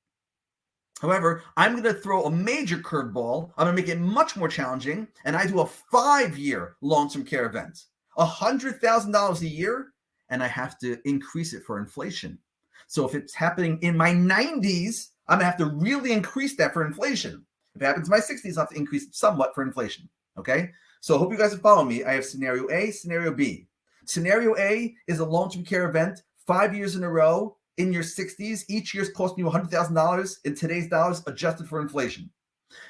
I'm going to throw a major curveball. I'm going to make it much more challenging. And I do a 5-year long-term care event, $100,000 a year. And I have to increase it for inflation. So if it's happening in my 90s, I'm going to have to really increase that for inflation. If it happens in my 60s, I'll have to increase it somewhat for inflation. Okay. So I hope you guys are following me. I have scenario A, scenario B. Scenario A is a long-term care event, 5 years in a row in your 60s. Each year's costing you $100,000 in today's dollars, adjusted for inflation.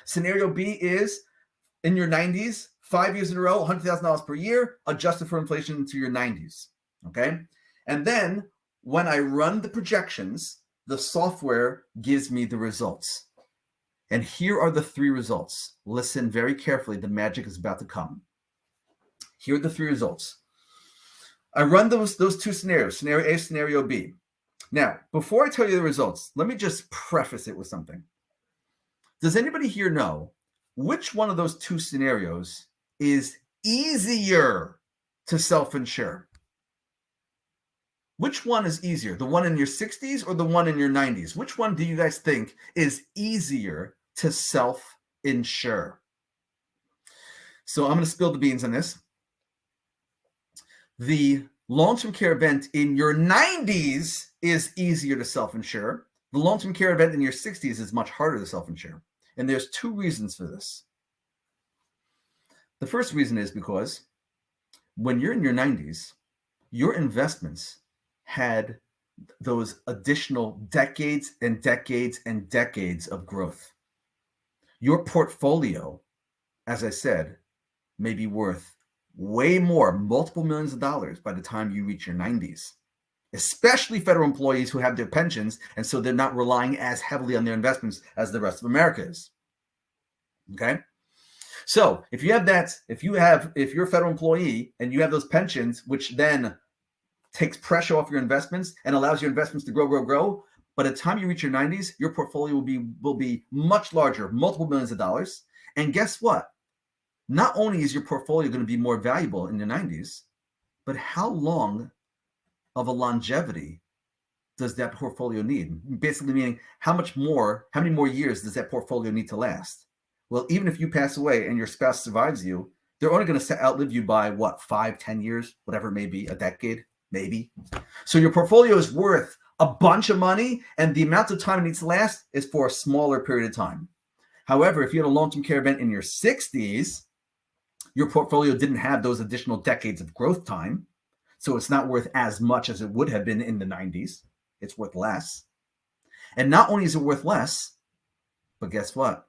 Scenario B is in your 90s, 5 years in a row, $100,000 per year, adjusted for inflation into your 90s. Okay. And then when I run the projections, the software gives me the results. And here are the 3 results. Listen very carefully. The magic is about to come. Here are the 3 results. I run those 2 scenarios, scenario A, scenario B. Now, before I tell you the results, let me just preface it with something. Does anybody here know which one of those 2 scenarios is easier to self-insure? Which one is easier? The one in your 60s or the one in your 90s? Which one do you guys think is easier to self-insure? So I'm going to spill the beans on this. The long-term care event in your 90s is easier to self-insure. The long-term care event in your 60s is much harder to self-insure. And there's 2 reasons for this. The first reason is because when you're in your 90s, your investments had those additional decades and decades and decades of growth. Your portfolio, as I said, may be worth way more, multiple millions of dollars by the time you reach your 90s, especially federal employees who have their pensions, and so they're not relying as heavily on their investments as the rest of America is. Okay? So if you're a federal employee and you have those pensions, which then takes pressure off your investments and allows your investments to grow, by the time you reach your 90s, your portfolio will be much larger, multiple millions of dollars. And guess what? Not only is your portfolio going to be more valuable in your 90s, but how long of a longevity does that portfolio need? Basically meaning how many more years does that portfolio need to last? Well, even if you pass away and your spouse survives you, they're only going to outlive you by what, 5, 10 years, whatever it may be, a decade, maybe. So your portfolio is worth a bunch of money, and the amount of time it needs to last is for a smaller period of time. However, if you had a long-term care event in your 60s, your portfolio didn't have those additional decades of growth time, so it's not worth as much as it would have been in the 90s. It's worth less. And not only is it worth less, but guess what?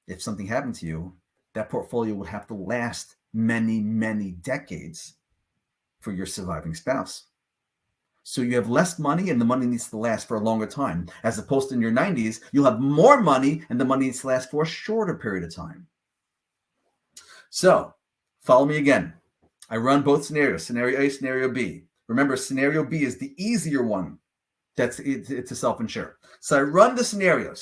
If something happened to you, that portfolio would have to last many, many decades for your surviving spouse. So you have less money and the money needs to last for a longer time. As opposed to in your 90s, you'll have more money and the money needs to last for a shorter period of time. So follow me again. I run both scenarios, scenario A, scenario B. Remember, scenario B is the easier one. It's a self-insure. So I run the scenarios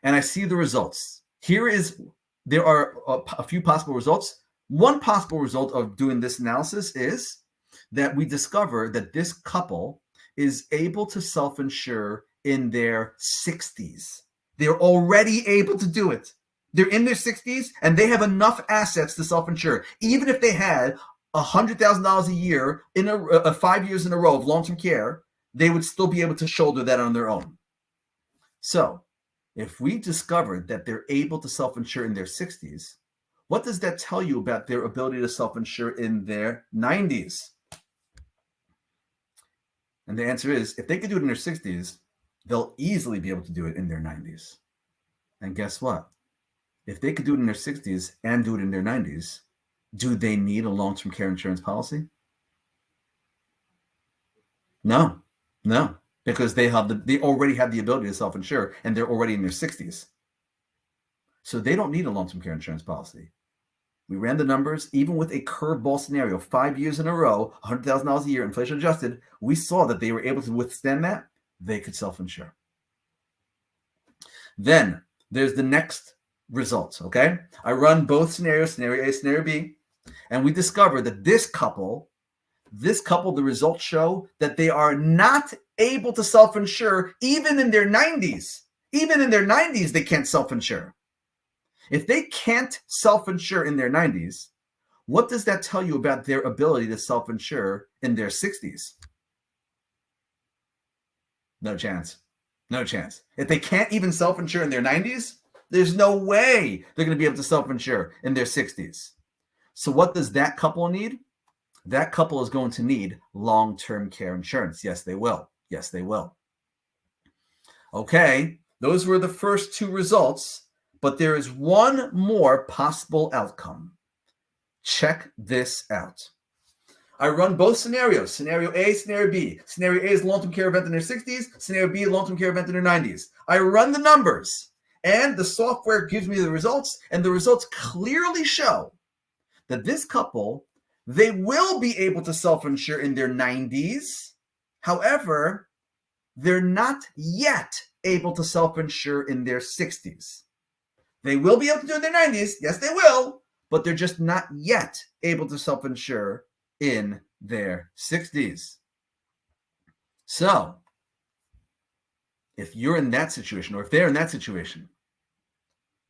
and I see the results. There are a few possible results. One possible result of doing this analysis is that we discover that this couple is able to self-insure in their 60s. They're already able to do it. They're in their 60s and they have enough assets to self-insure. Even if they had $100,000 a year in 5 years in a row of long-term care, they would still be able to shoulder that on their own. So if we discovered that they're able to self-insure in their 60s, what does that tell you about their ability to self-insure in their 90s? And the answer is, if they could do it in their 60s, they'll easily be able to do it in their 90s. And guess what? If they could do it in their 60s and do it in their 90s, do they need a long-term care insurance policy? No, because they already have the ability to self-insure and they're already in their 60s. So they don't need a long-term care insurance policy. We ran the numbers, even with a curveball scenario, 5 years in a row, $100,000 a year, inflation adjusted, we saw that they were able to withstand that. They could self-insure. Then there's the next results, okay? I run both scenarios, scenario A, scenario B, and we discover that this couple, the results show that they are not able to self-insure even in their 90s. Even in their 90s, they can't self-insure. If they can't self-insure in their 90s, what does that tell you about their ability to self-insure in their 60s? No chance. No chance. If they can't even self-insure in their 90s, there's no way they're going to be able to self-insure in their 60s. So what does that couple need? That couple is going to need long-term care insurance. Yes, they will. Yes, they will. Okay, those were the first two results, but there is one more possible outcome. Check this out. I run both scenarios, scenario A, scenario B. Scenario A is long-term care event in their 60s. Scenario B, long-term care event in their 90s. I run the numbers, and the software gives me the results, and the results clearly show that this couple, they will be able to self-insure in their 90s. However, they're not yet able to self-insure in their 60s. They will be able to do it in their 90s. Yes, they will, but they're just not yet able to self-insure in their 60s. So, if you're in that situation, or if they're in that situation,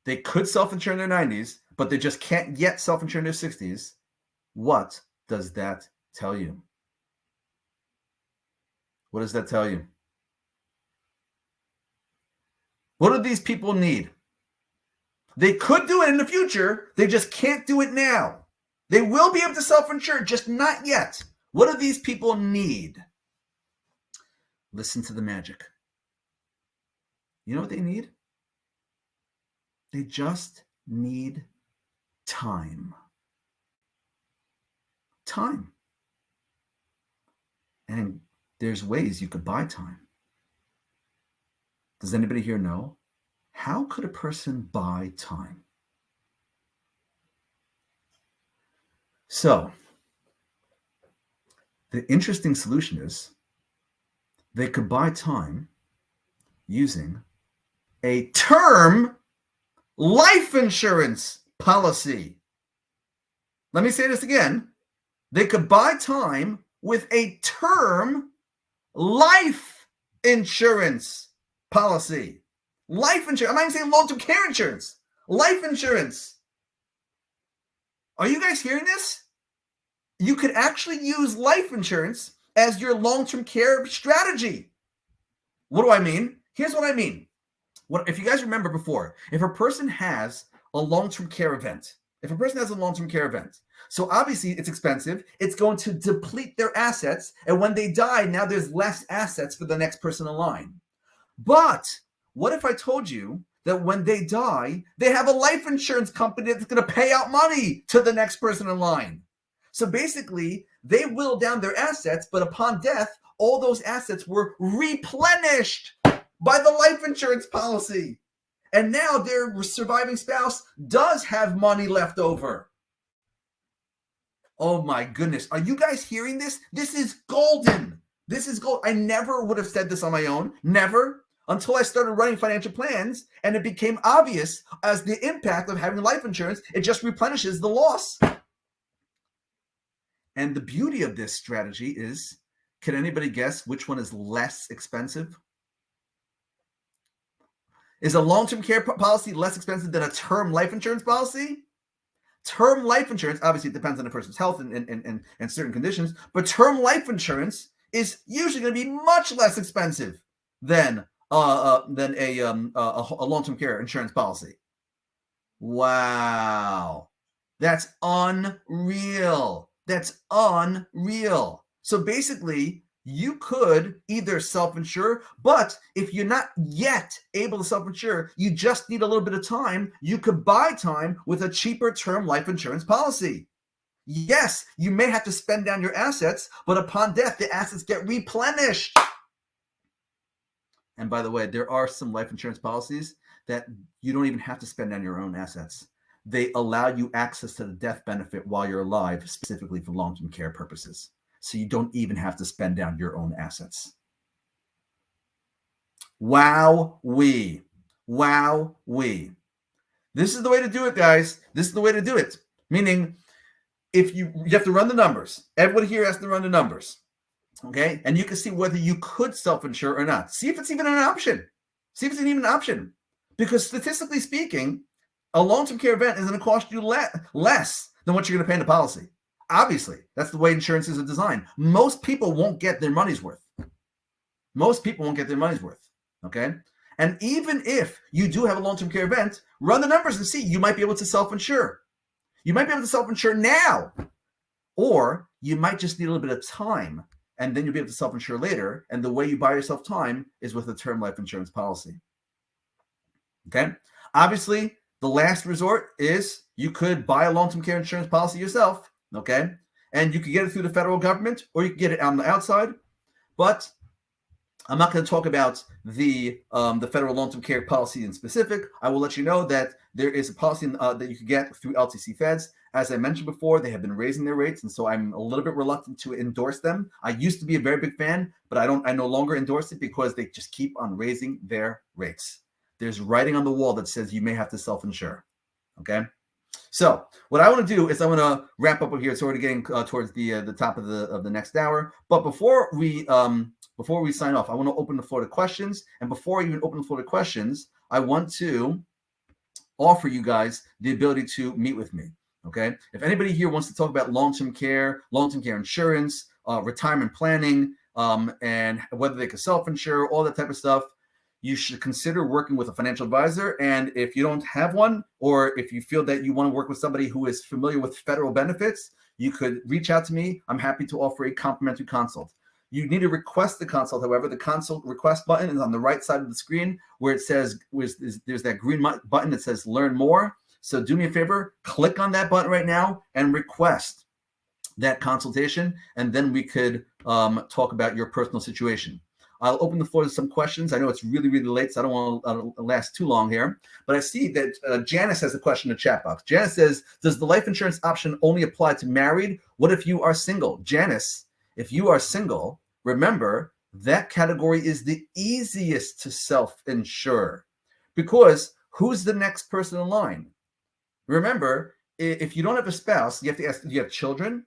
they could self-insure in their 90s, but they just can't yet self-insure in their 60s. What does that tell you? What does that tell you? What do these people need? They could do it in the future. They just can't do it now. They will be able to self-insure, just not yet. What do these people need? Listen to the magic. You know what they need? They just need time. Time. And there's ways you could buy time. Does anybody here know? How could a person buy time? So, the interesting solution is they could buy time using a term life insurance policy. Let me say this again. They could buy time with a term life insurance policy. Life insurance. I'm not even saying long-term care insurance. Life insurance. Are you guys hearing this? You could actually use life insurance as your long-term care strategy. What do I mean? Here's what I mean. If you guys remember before, if a person has a long-term care event, so obviously it's expensive, it's going to deplete their assets, and when they die, now there's less assets for the next person in line. But what if I told you that when they die, they have a life insurance company that's going to pay out money to the next person in line? So basically, they whittle down their assets, but upon death, all those assets were replenished by the life insurance policy. And now their surviving spouse does have money left over. Oh my goodness. Are you guys hearing this? This is golden. This is gold. I never would have said this on my own. Never. Until I started running financial plans and it became obvious as the impact of having life insurance, it just replenishes the loss. And the beauty of this strategy is, can anybody guess which one is less expensive? Is a long-term care policy less expensive than a term life insurance policy? Term life insurance, obviously it depends on the person's health and certain conditions, but term life insurance is usually going to be much less expensive than a long-term care insurance policy. Wow. That's unreal. That's unreal. So basically, you could either self-insure, but if you're not yet able to self-insure, you just need a little bit of time, you could buy time with a cheaper term life insurance policy. Yes, you may have to spend down your assets, but upon death, the assets get replenished. And by the way, there are some life insurance policies that you don't even have to spend down your own assets. They allow you access to the death benefit while you're alive, specifically for long-term care purposes. So you don't even have to spend down your own assets. Wow-wee. Wow-wee. This is the way to do it, guys. This is the way to do it. Meaning, if you have to run the numbers. Everybody here has to run the numbers. Okay? And you can see whether you could self-insure or not. See if it's even an option. See if it's even an option. Because statistically speaking, a long-term care event is going to cost you less than what you're going to pay in the policy. Obviously, that's the way insurances are designed. Most people won't get their money's worth. Most people won't get their money's worth. Okay? And even if you do have a long-term care event, run the numbers and see. You might be able to self-insure. You might be able to self-insure now. Or you might just need a little bit of time, and then you'll be able to self-insure later. And the way you buy yourself time is with a term life insurance policy. Okay? Obviously, the last resort is you could buy a long-term care insurance policy yourself. Okay? And you can get it through the federal government, or you can get it on the outside. But I'm not going to talk about the federal long-term care policy in specific. I will let you know that there is a policy that you can get through LTC Feds. As I mentioned before, they have been raising their rates, and so I'm a little bit reluctant to endorse them. I used to be a very big fan, but I no longer endorse it because they just keep on raising their rates. There's writing on the wall that says you may have to self-insure. Okay? So what I want to do is I want to wrap up here. It's already getting towards the top of the next hour. But before we sign off, I want to open the floor to questions. And before I even open the floor to questions, I want to offer you guys the ability to meet with me. Okay. If anybody here wants to talk about long-term care insurance, retirement planning, and whether they can self-insure, all that type of stuff, you should consider working with a financial advisor. And if you don't have one, or if you feel that you want to work with somebody who is familiar with federal benefits, you could reach out to me. I'm happy to offer a complimentary consult. You need to request the consult. However, the consult request button is on the right side of the screen where it says, there's that green button that says learn more. So do me a favor, click on that button right now and request that consultation, and then we could talk about your personal situation. I'll open the floor to some questions. I know it's really, really late, so I don't want to last too long here. But I see that Janice has a question in the chat box. Janice says, does the life insurance option only apply to married? What if you are single? Janice, if you are single, remember that category is the easiest to self-insure, because who's the next person in line? Remember, if you don't have a spouse, you have to ask, do you have children,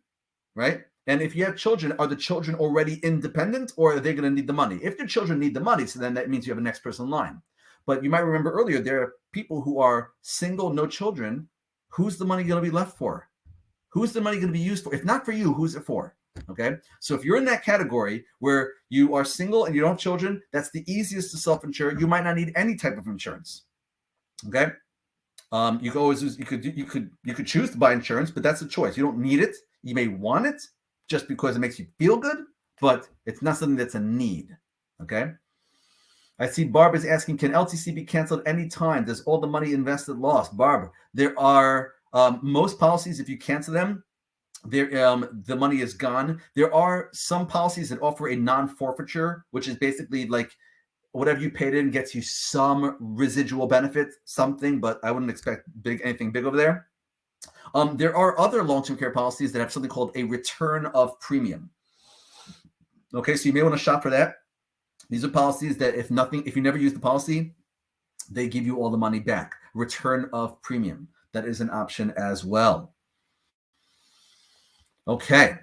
right? And if you have children, are the children already independent, or are they going to need the money? If your children need the money, so then that means you have a next person in line. But you might remember earlier, there are people who are single, no children. Who's the money going to be left for? Who's the money going to be used for? If not for you, who's it for? Okay. So if you're in that category where you are single and you don't have children, that's the easiest to self-insure. You might not need any type of insurance. Okay. You could always you could choose to buy insurance, but that's a choice. You don't need it. You may want it just because it makes you feel good, but it's not something that's a need. Okay. I see Barb is asking, can LTC be canceled anytime? Does all the money invested lost? Barb, there are most policies, if you cancel them, the money is gone. There are some policies that offer a non-forfeiture, which is basically like whatever you paid in gets you some residual benefit, something, but I wouldn't expect anything big over there. There are other long-term care policies that have something called a return of premium. Okay, so you may want to shop for that. These are policies that if you never use the policy, they give you all the money back. Return of premium. That is an option as well. Okay,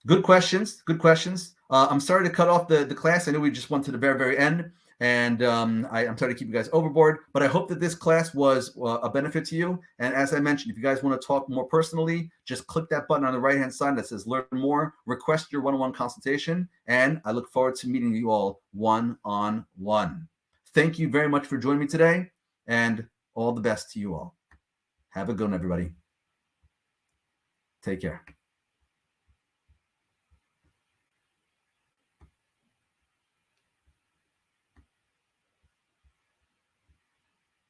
good questions. Good questions. I'm sorry to cut off the class. I know we just went to the very, very end. And I'm sorry to keep you guys overboard, but I hope that this class was a benefit to you. And as I mentioned, if you guys want to talk more personally, just click that button on the right-hand side that says Learn More, request your one-on-one consultation, and I look forward to meeting you all one-on-one. Thank you very much for joining me today, and all the best to you all. Have a good one, everybody. Take care.